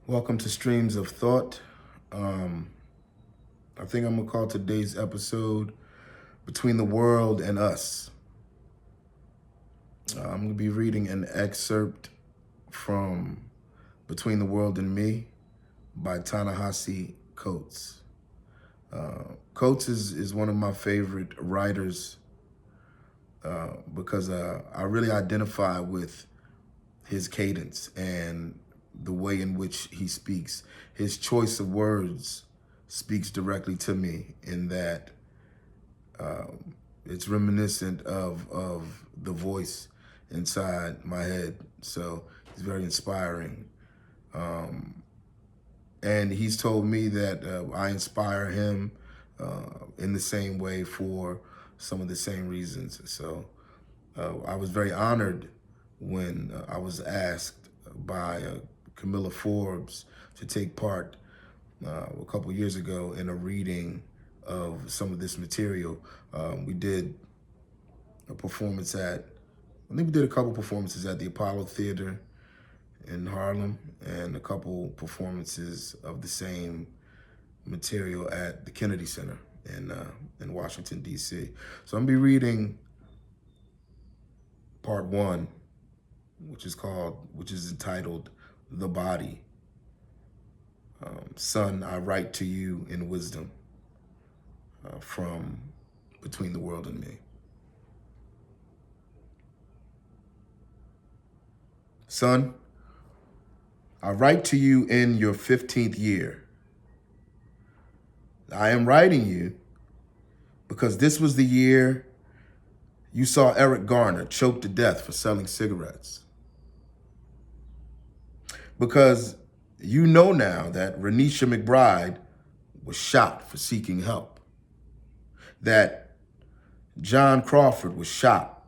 Welcome to Streams of Thought. I think I'm gonna call today's episode Between the World and Us. I'm gonna be reading an excerpt from Between the World and Me by Ta-nehisi Coates. Coates is one of my favorite writers because I really identify with his cadence and the way in which he speaks. His choice of words speaks directly to me in that it's reminiscent of the voice inside my head. So it's very inspiring. And he's told me that I inspire him in the same way for some of the same reasons. So I was very honored when I was asked by Camilla Forbes to take part a couple years ago in a reading of some of this material. We did a performance I think we did a couple performances at the Apollo Theater in Harlem and a couple performances of the same material at the Kennedy Center in Washington, D.C. So I'm gonna be reading part one, which is entitled The Body. Son, I write to you in wisdom from Between the World and Me. Son, I write to you in your 15th year. I am writing you because this was the year you saw Eric Garner choked to death for selling cigarettes. Because you know now that Renisha McBride was shot for seeking help. That John Crawford was shot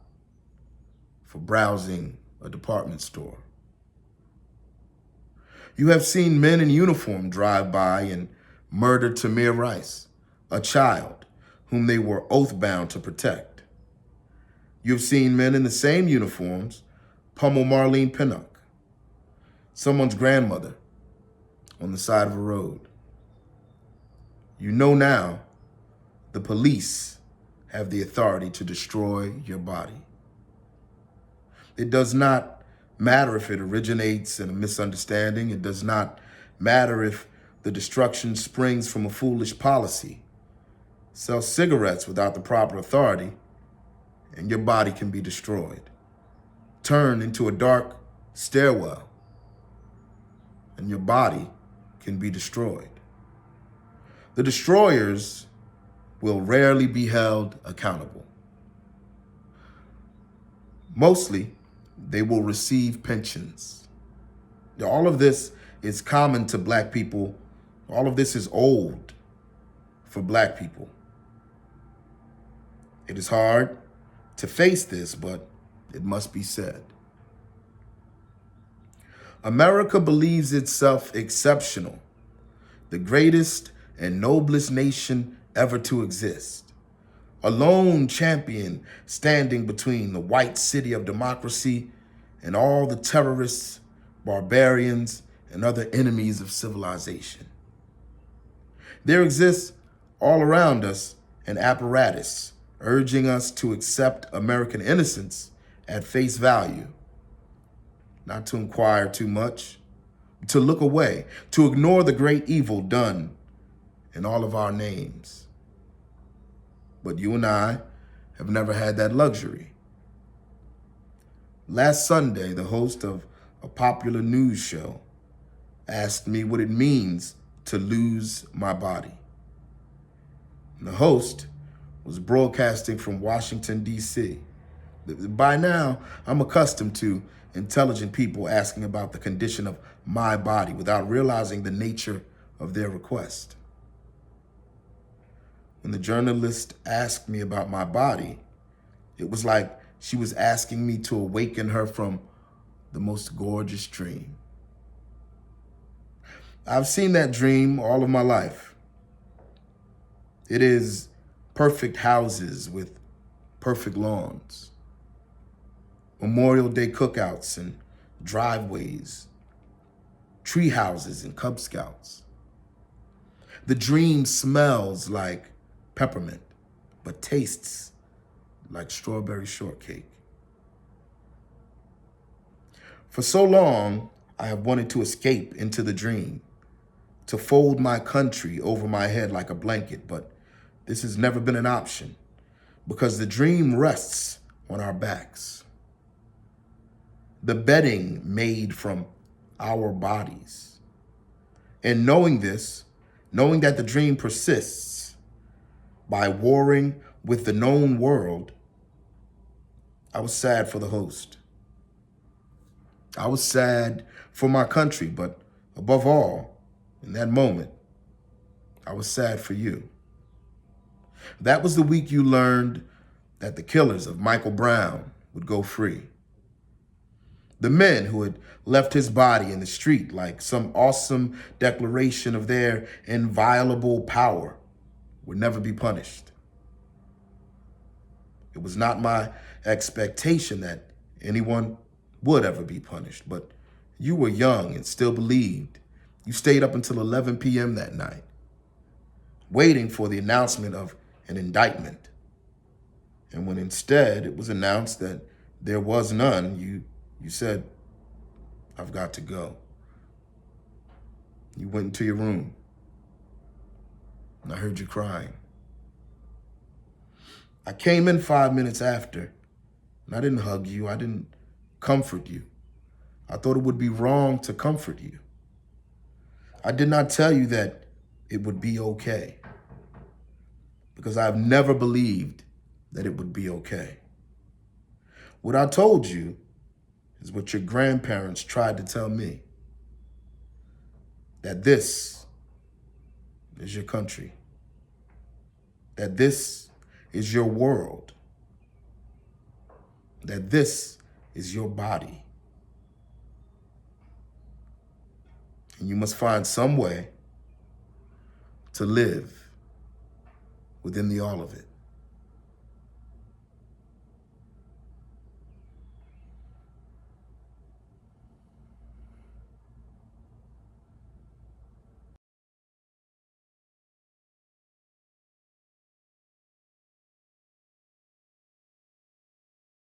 for browsing a department store. You have seen men in uniform drive by and murder Tamir Rice, a child whom they were oath-bound to protect. You have seen men in the same uniforms pummel Marlene Pinnock, someone's grandmother, on the side of a road. You know now the police have the authority to destroy your body. It does not matter if it originates in a misunderstanding. It does not matter if the destruction springs from a foolish policy. Sell cigarettes without the proper authority, and your body can be destroyed. Turn into a dark stairwell, and your body can be destroyed. The destroyers will rarely be held accountable. Mostly, they will receive pensions. All of this is common to Black people. All of this is old for Black people. It is hard to face this, but it must be said. America believes itself exceptional, the greatest and noblest nation ever to exist. A lone champion standing between the white city of democracy and all the terrorists, barbarians, and other enemies of civilization. There exists all around us an apparatus urging us to accept American innocence at face value, not to inquire too much, to look away, to ignore the great evil done in all of our names. But you and I have never had that luxury. Last Sunday, the host of a popular news show asked me what it means to lose my body. And the host was broadcasting from Washington, D.C. By now, I'm accustomed to intelligent people asking about the condition of my body without realizing the nature of their request. When the journalist asked me about my body, it was like she was asking me to awaken her from the most gorgeous dream. I've seen that dream all of my life. It is perfect houses with perfect lawns, Memorial Day cookouts and driveways, tree houses and Cub Scouts. The dream smells like peppermint, but tastes like strawberry shortcake. For so long, I have wanted to escape into the dream, to fold my country over my head like a blanket, but this has never been an option because the dream rests on our backs. The bedding made from our bodies. And knowing this, knowing that the dream persists by warring with the known world, I was sad for the host. I was sad for my country, but above all, in that moment, I was sad for you. That was the week you learned that the killers of Michael Brown would go free. The men who had left his body in the street like some awesome declaration of their inviolable power would never be punished. It was not my expectation that anyone would ever be punished, but you were young and still believed. You stayed up until 11 p.m. that night, waiting for the announcement of an indictment. And when instead it was announced that there was none, you said, "I've got to go." You went into your room, and I heard you crying. I came in 5 minutes after, and I didn't hug you. I didn't comfort you. I thought it would be wrong to comfort you. I did not tell you that it would be okay, because I've never believed that it would be okay. What I told you is what your grandparents tried to tell me, that this is your country, that this is your world, that this is your body. And you must find some way to live within the all of it.